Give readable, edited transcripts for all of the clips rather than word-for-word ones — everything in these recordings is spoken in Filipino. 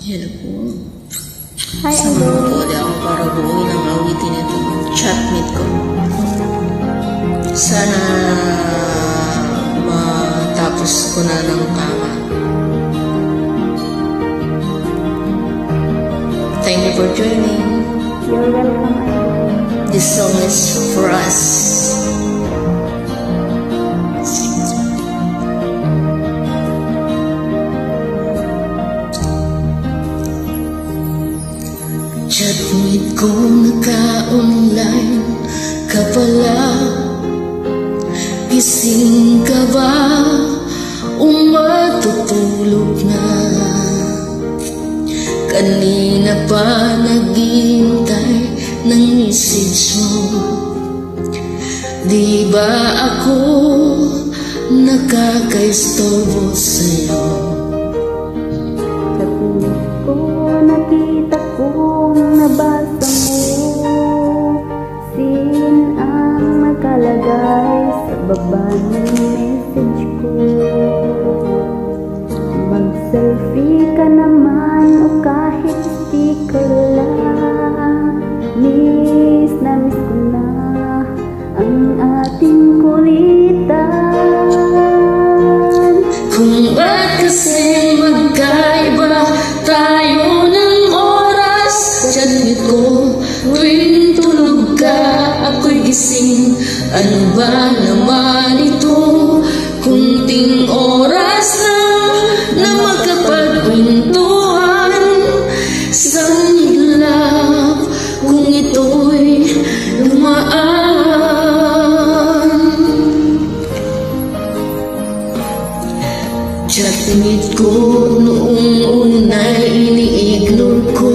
Hello po. Hi, Samahan po ulit ako para buuin ang awitin itong chatmate ko. Sana matapos ko na ng tama. Thank you for joining. You're welcome. This song is for us. Chatmate ko, naka-online ka pala. Gising ka ba o matutulog na? Kanina pa naghihintay ng message mo. Di ba ako nakaka-istorbo sa'yo? Sa puso ko nakita ko, nabasa mo. Sin ang nakalagay sa baba ng message ko. Mag-selfie ka naman o kahit sticker lang. Miss na miss ko na ang ating kulitan. Kung ba't kasi magkaiba tayo ng oras? Chatmate ko, tuwing tulog ka, ako'y gising. Ano ba naman ito? Kunting oras na magkapagkwentuhan. Isang iglap kung ito'y dumaan. Chatmate ko, noong una'y ini-ignore ko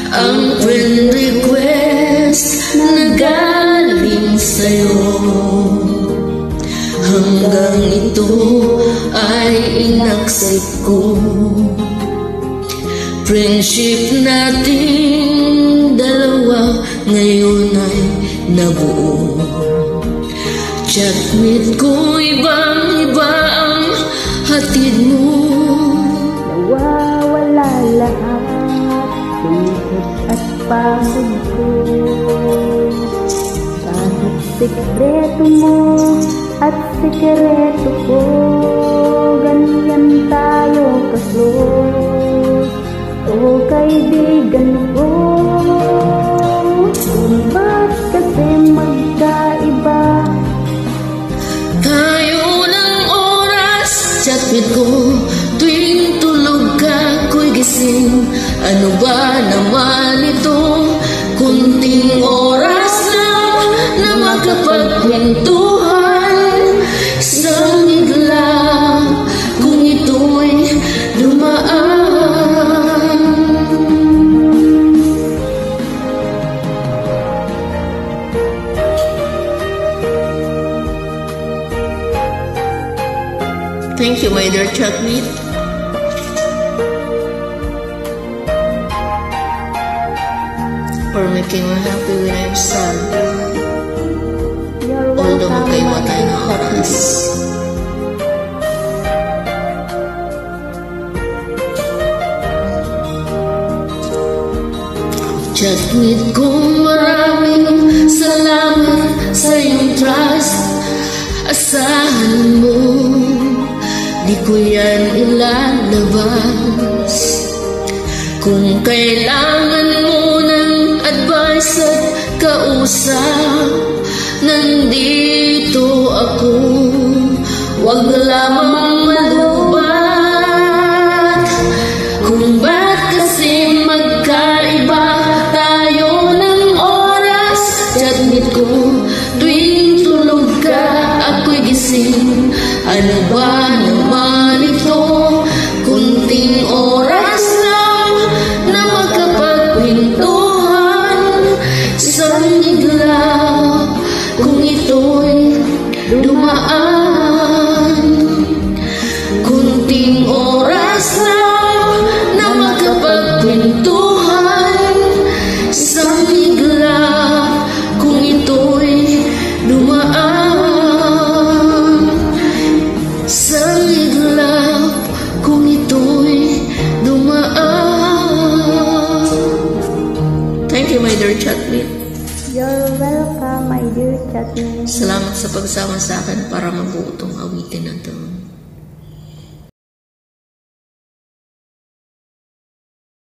ang friend request na galing sa'yo. Hanggang ito ay inaccept ko. Friendship nating dalawa ngayon ay nabuo. Chatmate ko, ibang-iba ang hatid mo. Nawawala lahat, lungkot at pagod ko. Kahit sikreto mo at sikreto ko, ganyan tayo ka-close. O kaibigan ko, kung ba't kasi magkaiba tayo ng oras? Chatmate ko, tuwing tulog ka, ako'y gising. Ano ba naman ito? Kunting oras na magkapagkwentuhan. Isang iglap kung ito'y dumaan. Thank you, my dear chatmate. For making me happy when I'm sad. You're Although welcome, magkaiba my tayo ng oras. Chatmate ko, maraming salamat sa iyong trust. Asahan mo, di ko yan ilalabas. Kung kailangan mo ng advice at kausap, nandito ako. Huwag lamang malubat. Kung ba't kasi magkaiba tayo ng oras? Chatmate ko, tuwing tulog ka, ako'y gising. Ano ba naman ito? Kunting oras na magkapagkwentuhan. Isang iglap kung ito'y dumaan. dear chatmate. You're welcome, my dear chatmate. Salamat sa pagsama sa akin para mabuo tong awitin na to.